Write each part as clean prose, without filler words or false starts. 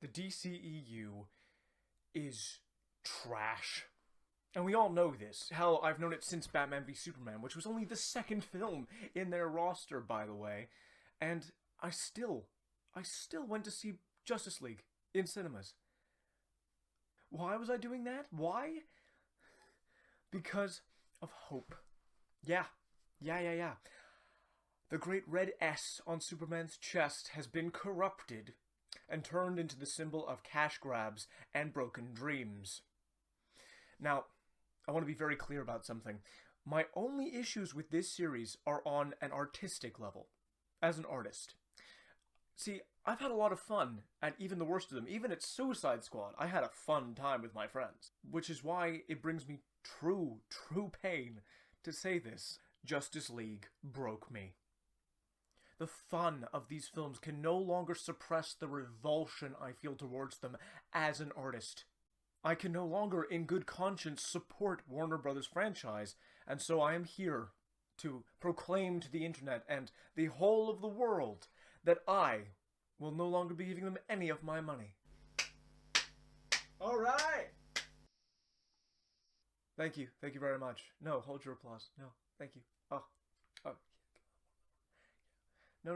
the DCEU is trash. And we all know this. Hell, I've known it since Batman v Superman, which was only the second film in their roster, by the way. And I still went to see Justice League in cinemas. Why was I doing that? Why? Because of hope. Yeah. The great red S on Superman's chest has been corrupted and turned into the symbol of cash grabs and broken dreams. Now, I want to be very clear about something. My only issues with this series are on an artistic level, as an artist. See, I've had a lot of fun at even the worst of them. Even at Suicide Squad, I had a fun time with my friends. Which is why it brings me true pain to say this. Justice League broke me. The fun of these films can no longer suppress the revulsion I feel towards them as an artist. I can no longer, in good conscience, support Warner Brothers franchise, and so I am here to proclaim to the internet and the whole of the world that I will no longer be giving them any of my money. Alright! Thank you very much. No, hold your applause. No, thank you. Oh. No,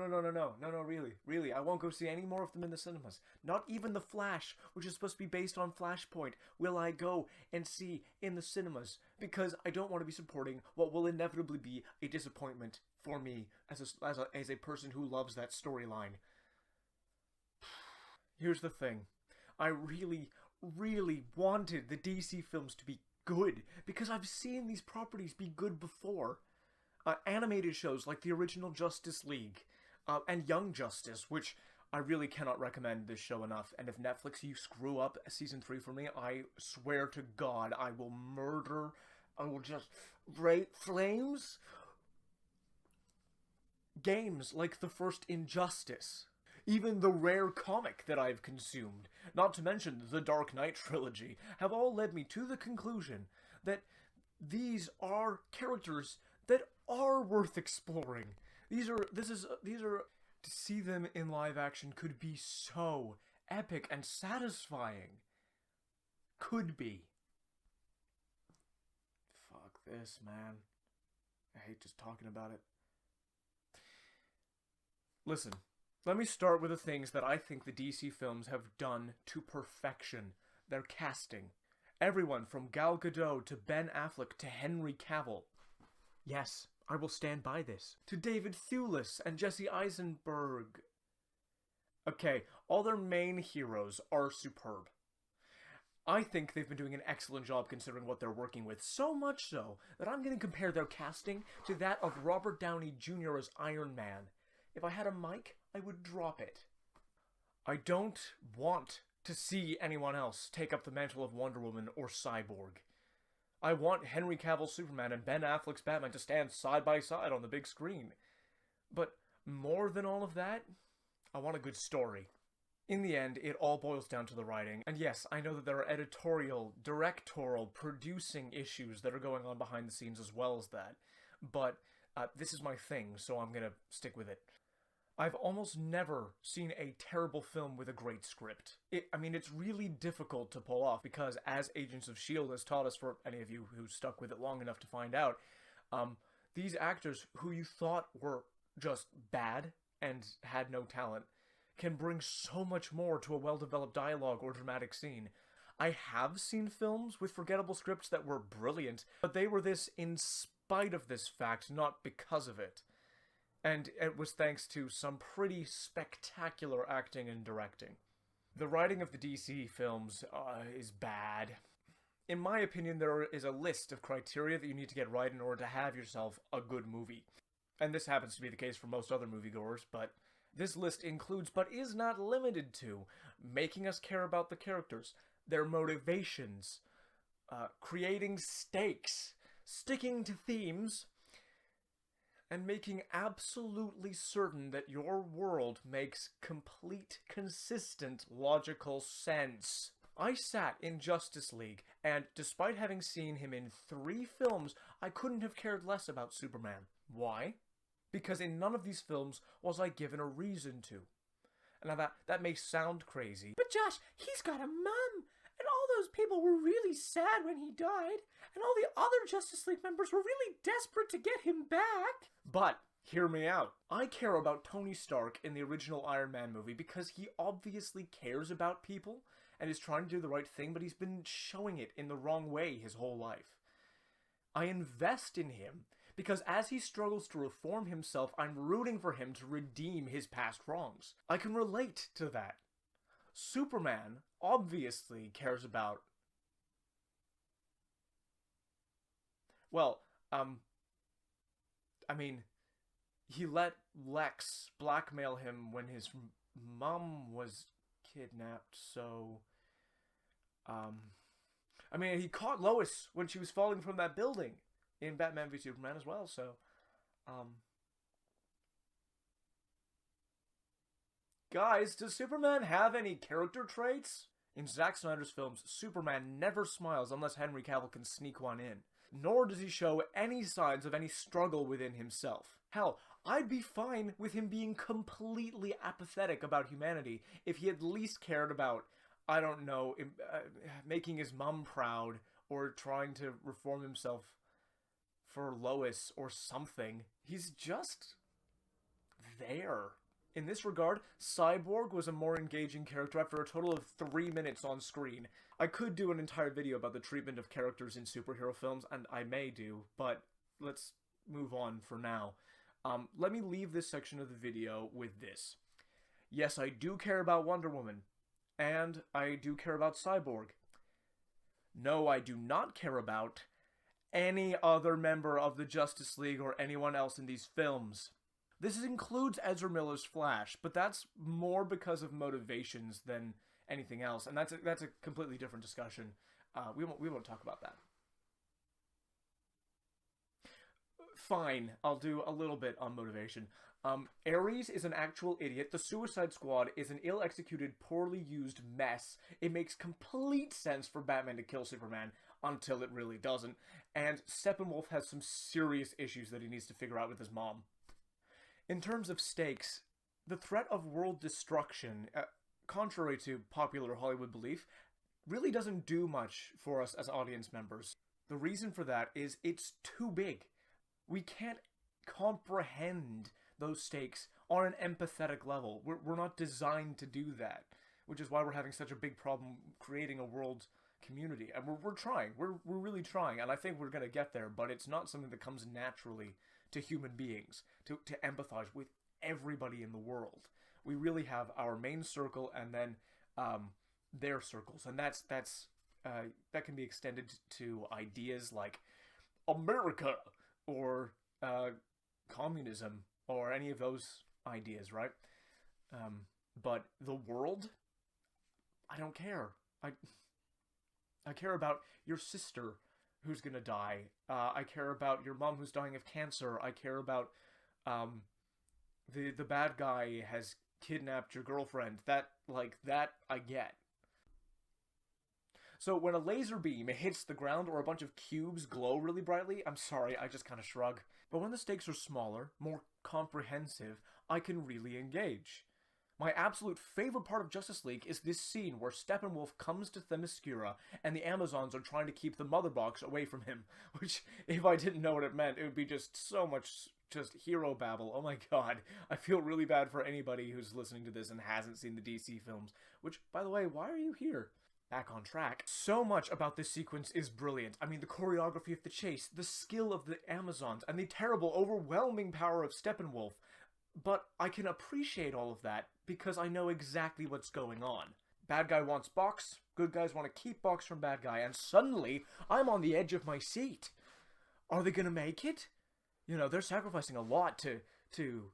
really, I won't go see any more of them in the cinemas. Not even The Flash, which is supposed to be based on Flashpoint, will I go and see in the cinemas, because I don't want to be supporting what will inevitably be a disappointment for me as a person who loves that storyline. Here's the thing. I really wanted the DC films to be good, because I've seen these properties be good before. Animated shows like the original Justice League, and Young Justice, which I really cannot recommend this show enough. And if Netflix, you screw up season 3 for me, I swear to God, I will murder. I will just break flames. Games like the first Injustice. Even the rare comic that I've consumed, not to mention the Dark Knight trilogy, have all led me to the conclusion that these are characters that are worth exploring. These are to see them in live action could be so epic and satisfying. Could be. Fuck this, man. I hate just talking about it. Listen, let me start with the things that I think the DC films have done to perfection. Their casting. Everyone from Gal Gadot to Ben Affleck to Henry Cavill. Yes, I will stand by this. To David Thewlis and Jesse Eisenberg. Okay, all their main heroes are superb. I think they've been doing an excellent job considering what they're working with, so much so that I'm going to compare their casting to that of Robert Downey Jr. as Iron Man. If I had a mic, I would drop it. I don't want to see anyone else take up the mantle of Wonder Woman or Cyborg. I want Henry Cavill's Superman and Ben Affleck's Batman to stand side by side on the big screen. But more than all of that, I want a good story. In the end, it all boils down to the writing. And yes, I know that there are editorial, directorial, producing issues that are going on behind the scenes as well as that. But this is my thing, so I'm gonna stick with it. I've almost never seen a terrible film with a great script. It's really difficult to pull off because, as Agents of S.H.I.E.L.D. has taught us, for any of you who stuck with it long enough to find out, these actors who you thought were just bad and had no talent can bring so much more to a well-developed dialogue or dramatic scene. I have seen films with forgettable scripts that were brilliant, but they were this in spite of this fact, not because of it. And it was thanks to some pretty spectacular acting and directing. The writing of the DC films is bad. In my opinion, there is a list of criteria that you need to get right in order to have yourself a good movie. And this happens to be the case for most other moviegoers, but this list includes, but is not limited to, making us care about the characters, their motivations, creating stakes, sticking to themes, and making absolutely certain that your world makes complete, consistent, logical sense. I sat in Justice League, and despite having seen him in 3 films, I couldn't have cared less about Superman. Why? Because in none of these films was I given a reason to. Now that may sound crazy, but Josh, he's got a mum, and all those people were really sad when he died, and all the other Justice League members were really desperate to get him back. But hear me out. I care about Tony Stark in the original Iron Man movie because he obviously cares about people and is trying to do the right thing, but he's been showing it in the wrong way his whole life. I invest in him because as he struggles to reform himself, I'm rooting for him to redeem his past wrongs. I can relate to that. Superman obviously cares about... Well, I mean, he let Lex blackmail him when his mom was kidnapped, so... I mean, he caught Lois when she was falling from that building in Batman v Superman as well, so... Guys, does Superman have any character traits? In Zack Snyder's films, Superman never smiles unless Henry Cavill can sneak one in. Nor does he show any signs of any struggle within himself. Hell, I'd be fine with him being completely apathetic about humanity if he at least cared about, I don't know, making his mom proud or trying to reform himself for Lois or something. He's just there. In this regard, Cyborg was a more engaging character after a total of 3 minutes on screen. I could do an entire video about the treatment of characters in superhero films, and I may do, but let's move on for now. Let me leave this section of the video with this. Yes, I do care about Wonder Woman, and I do care about Cyborg. No, I do not care about any other member of the Justice League or anyone else in these films. This includes Ezra Miller's Flash, but that's more because of motivations than anything else, and that's a completely different discussion. We won't talk about that. Fine, I'll do a little bit on motivation. Ares is an actual idiot. The Suicide Squad is an ill-executed, poorly used mess. It makes complete sense for Batman to kill Superman until it really doesn't. And Steppenwolf has some serious issues that he needs to figure out with his mom. In terms of stakes, the threat of world destruction, contrary to popular Hollywood belief, really doesn't do much for us as audience members. The reason for that is it's too big. We can't comprehend those stakes on an empathetic level. We're not designed to do that, which is why we're having such a big problem creating a world community. And we're trying. We're really trying, and I think we're going to get there, but it's not something that comes naturally to human beings, to empathize with everybody in the world. We really have our main circle and then their circles, and that can be extended to ideas like America or communism or any of those ideas, right? But the world, I don't care. I care about your sister who's gonna die. I care about your mom who's dying of cancer. I care about the bad guy has kidnapped your girlfriend. That I get. So when a laser beam hits the ground or a bunch of cubes glow really brightly, I'm sorry, I just kind of shrug. But when the stakes are smaller, more comprehensive, I can really engage. My absolute favorite part of Justice League is this scene where Steppenwolf comes to Themyscira and the Amazons are trying to keep the Mother Box away from him, which, if I didn't know what it meant, it would be just so much just hero babble. Oh my god, I feel really bad for anybody who's listening to this and hasn't seen the DC films, which, by the way, why are you here? Back on track. So much about this sequence is brilliant. I mean, the choreography of the chase, the skill of the Amazons, and the terrible, overwhelming power of Steppenwolf. But I can appreciate all of that because I know exactly what's going on. Bad guy wants Box, good guys want to keep Box from bad guy, and suddenly I'm on the edge of my seat. Are they gonna make it? You know, they're sacrificing a lot to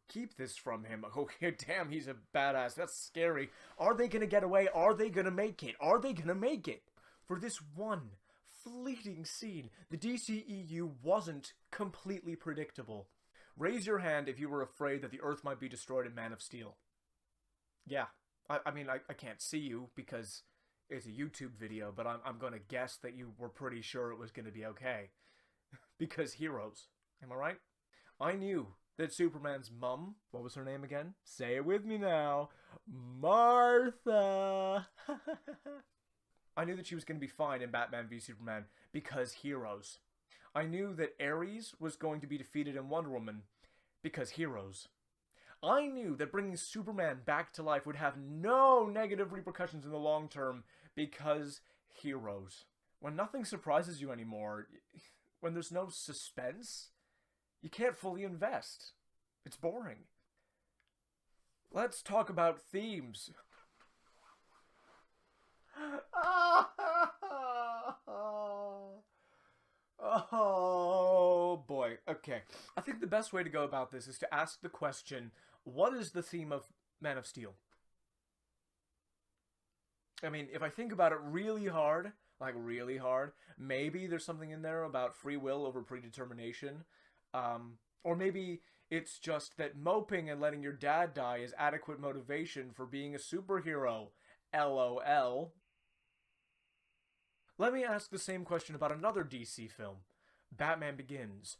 keep this from him. Okay, damn, he's a badass. That's scary. Are they gonna get away? Are they gonna make it? Are they gonna make it? For this one fleeting scene, the DCEU wasn't completely predictable. Raise your hand if you were afraid that the Earth might be destroyed in Man of Steel. Yeah, I mean, I can't see you because it's a YouTube video, but I'm gonna guess that you were pretty sure it was gonna be okay. Because heroes, am I right? I knew that Superman's mum, what was her name again? Say it with me now. Martha. I knew that she was going to be fine in Batman v Superman because heroes. I knew that Ares was going to be defeated in Wonder Woman because heroes. I knew that bringing Superman back to life would have no negative repercussions in the long term because heroes. When nothing surprises you anymore, when there's no suspense, you can't fully invest. It's boring. Let's talk about themes. Oh boy. Okay. I think the best way to go about this is to ask the question, what is the theme of Man of Steel? I mean, if I think about it really hard, like really hard, maybe there's something in there about free will over predetermination. Or maybe it's just that moping and letting your dad die is adequate motivation for being a superhero. LOL. Let me ask the same question about another DC film, Batman Begins.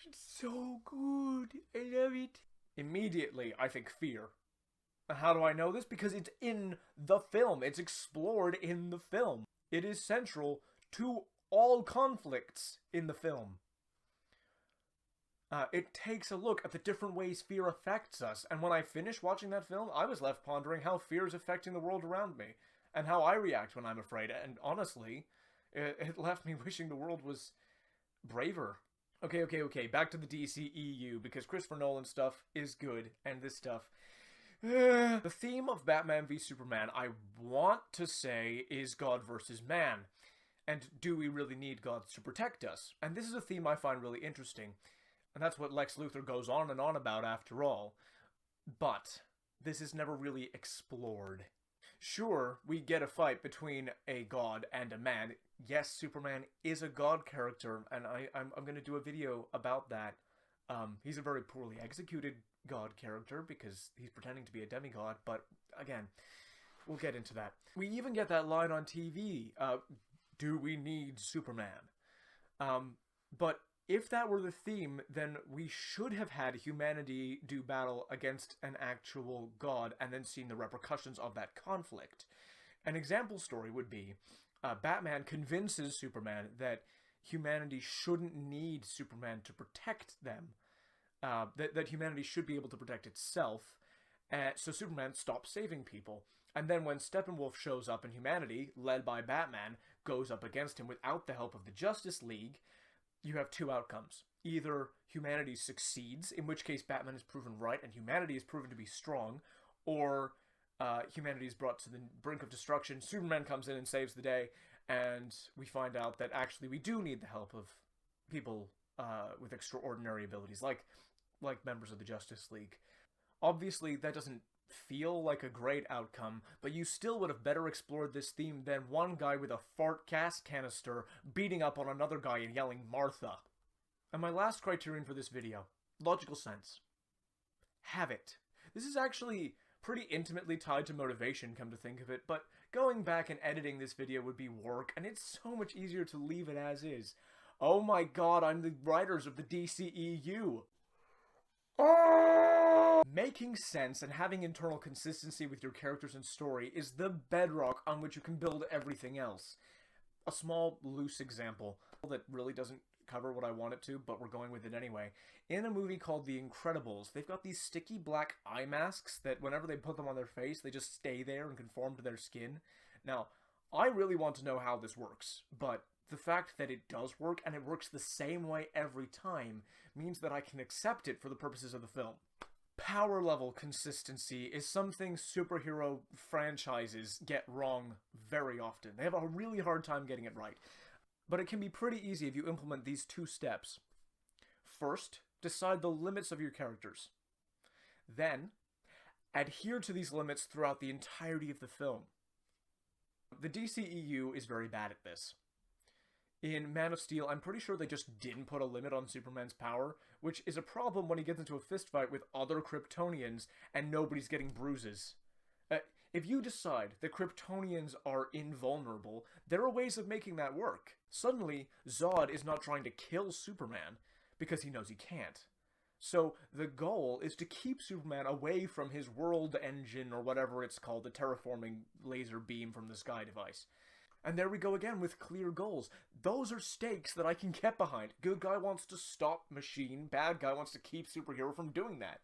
It's so good. I love it. Immediately, I think fear. How do I know this? Because it's in the film. It's explored in the film. It is central to all conflicts in the film. It takes a look at the different ways fear affects us, and when I finished watching that film, I was left pondering how fear is affecting the world around me, and how I react when I'm afraid, and honestly, it left me wishing the world was braver. Okay, back to the DCEU, because Christopher Nolan stuff is good, and this stuff... The theme of Batman v Superman, I want to say, is God versus man. And do we really need gods to protect us? And this is a theme I find really interesting. And that's what Lex Luthor goes on and on about after all. But this is never really explored. Sure, we get a fight between a god and a man. Yes, Superman is a god character, and I'm going to do a video about that. He's a very poorly executed god character because he's pretending to be a demigod, but again, we'll get into that. We even get that line on TV, do we need Superman? But if that were the theme, then we should have had humanity do battle against an actual god and then seen the repercussions of that conflict. An example story would be, Batman convinces Superman that humanity shouldn't need Superman to protect them. That humanity should be able to protect itself, so Superman stops saving people. And then when Steppenwolf shows up and humanity, led by Batman, goes up against him without the help of the Justice League, you have two outcomes. Either humanity succeeds, in which case Batman is proven right and humanity is proven to be strong, or humanity is brought to the brink of destruction, Superman comes in and saves the day, and we find out that actually we do need the help of people with extraordinary abilities, like members of the Justice League. Obviously, that doesn't feel like a great outcome, but you still would have better explored this theme than one guy with a fart gas canister beating up on another guy and yelling Martha. And my last criterion for this video, logical sense. Have it. This is actually pretty intimately tied to motivation, come to think of it, but going back and editing this video would be work, and it's so much easier to leave it as is. Oh my god, I'm the writers of the DCEU. Making sense and having internal consistency with your characters and story is the bedrock on which you can build everything else. A small, loose example that really doesn't cover what I want it to, but we're going with it anyway. In a movie called The Incredibles, they've got these sticky black eye masks that whenever they put them on their face, they just stay there and conform to their skin. Now, I really want to know how this works, but the fact that it does work, and it works the same way every time, means that I can accept it for the purposes of the film. Power level consistency is something superhero franchises get wrong very often. They have a really hard time getting it right. But it can be pretty easy if you implement these two steps. First, decide the limits of your characters. Then, adhere to these limits throughout the entirety of the film. The DCEU is very bad at this. In Man of Steel, I'm pretty sure they just didn't put a limit on Superman's power, which is a problem when he gets into a fistfight with other Kryptonians and nobody's getting bruises. If you decide that Kryptonians are invulnerable, there are ways of making that work. Suddenly, Zod is not trying to kill Superman, because he knows he can't. So the goal is to keep Superman away from his world engine, or whatever it's called, the terraforming laser beam from the sky device. And there we go again with clear goals. Those are stakes that I can get behind. Good guy wants to stop machine, bad guy wants to keep superhero from doing that.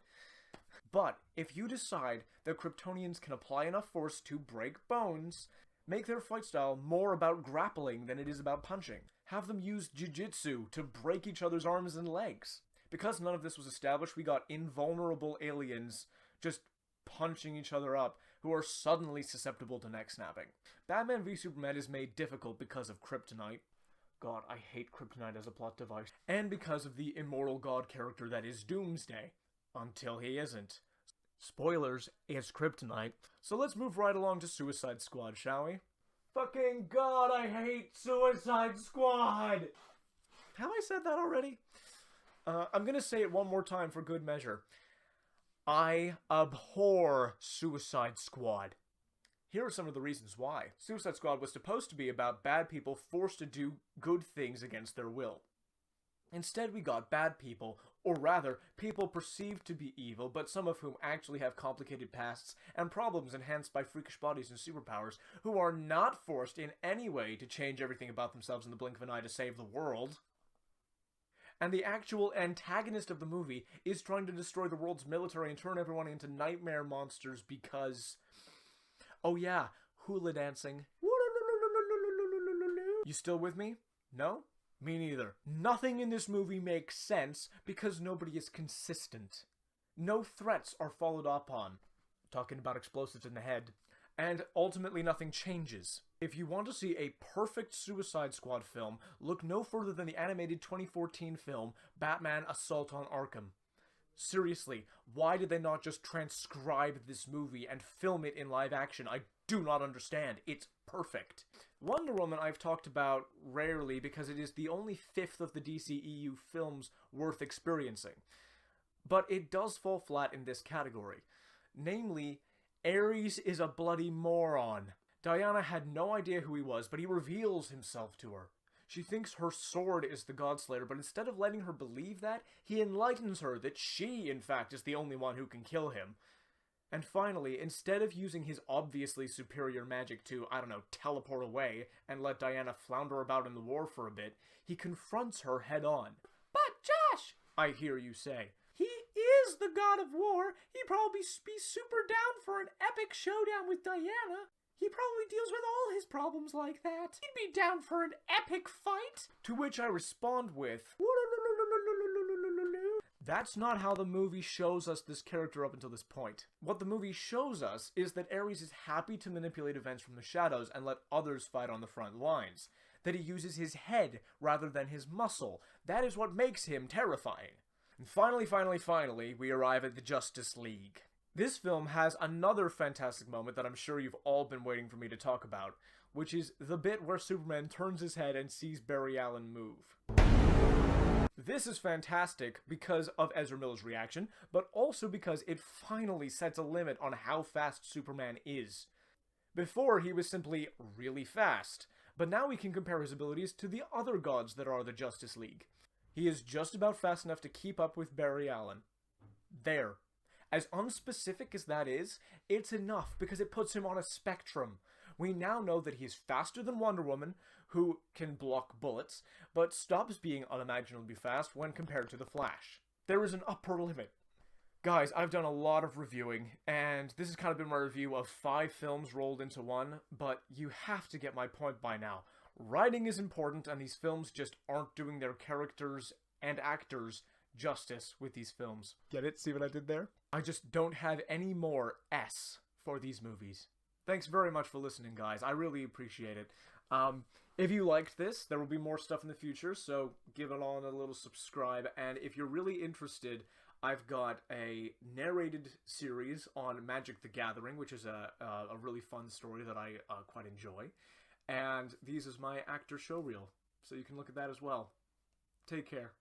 But if you decide that Kryptonians can apply enough force to break bones, make their fight style more about grappling than it is about punching. Have them use jiu-jitsu to break each other's arms and legs. Because none of this was established, we got invulnerable aliens just punching each other up who are suddenly susceptible to neck snapping. Batman v Superman is made difficult because of kryptonite. God, I hate kryptonite as a plot device. And because of the immortal god character that is Doomsday. Until he isn't. Spoilers, it's kryptonite. So let's move right along to Suicide Squad, shall we? Fucking God, I hate Suicide Squad! Have I said that already? I'm gonna say it one more time for good measure. I abhor Suicide Squad. Here are some of the reasons why. Suicide Squad was supposed to be about bad people forced to do good things against their will. Instead, we got bad people, or rather, people perceived to be evil, but some of whom actually have complicated pasts and problems enhanced by freakish bodies and superpowers, who are not forced in any way to change everything about themselves in the blink of an eye to save the world. And the actual antagonist of the movie is trying to destroy the world's military and turn everyone into nightmare monsters because... Oh yeah, hula dancing. You still with me? No? Me neither. Nothing in this movie makes sense because nobody is consistent. No threats are followed up on. Talking about explosives in the head. And ultimately nothing changes. If you want to see a perfect Suicide Squad film, look no further than the animated 2014 film, Batman Assault on Arkham. Seriously, why did they not just transcribe this movie and film it in live action? I do not understand. It's perfect. Wonder Woman I've talked about rarely because it is the only fifth of the DCEU films worth experiencing. But it does fall flat in this category. Namely, Ares is a bloody moron. Diana had no idea who he was, but he reveals himself to her. She thinks her sword is the Godslayer, but instead of letting her believe that, he enlightens her that she, in fact, is the only one who can kill him. And finally, instead of using his obviously superior magic to, I don't know, teleport away and let Diana flounder about in the war for a bit, he confronts her head on. But Josh, I hear you say, he is the god of war. He'd probably be super down for an epic showdown with Diana. He probably deals with all his problems like that. He'd be down for an epic fight. To which I respond with, that's not how the movie shows us this character up until this point. What the movie shows us is that Ares is happy to manipulate events from the shadows and let others fight on the front lines. That he uses his head rather than his muscle. That is what makes him terrifying. And finally, we arrive at the Justice League. This film has another fantastic moment that I'm sure you've all been waiting for me to talk about, which is the bit where Superman turns his head and sees Barry Allen move. This is fantastic because of Ezra Miller's reaction, but also because it finally sets a limit on how fast Superman is. Before, he was simply really fast, but now we can compare his abilities to the other gods that are the Justice League. He is just about fast enough to keep up with Barry Allen. There. As unspecific as that is, it's enough because it puts him on a spectrum. We now know that he's faster than Wonder Woman, who can block bullets, but stops being unimaginably fast when compared to the Flash. There is an upper limit. Guys, I've done a lot of reviewing, and this has kind of been my review of 5 films rolled into one, but you have to get my point by now. Writing is important, and these films just aren't doing their characters and actors justice with these films. Get it? See what I did there? I just don't have any more S for these movies. Thanks very much for listening, guys. I really appreciate it. If you liked this, there will be more stuff in the future, so give it on a little subscribe. And if you're really interested, I've got a narrated series on Magic the Gathering, which is a really fun story that I quite enjoy. And these is my actor showreel, so you can look at that as well. Take care.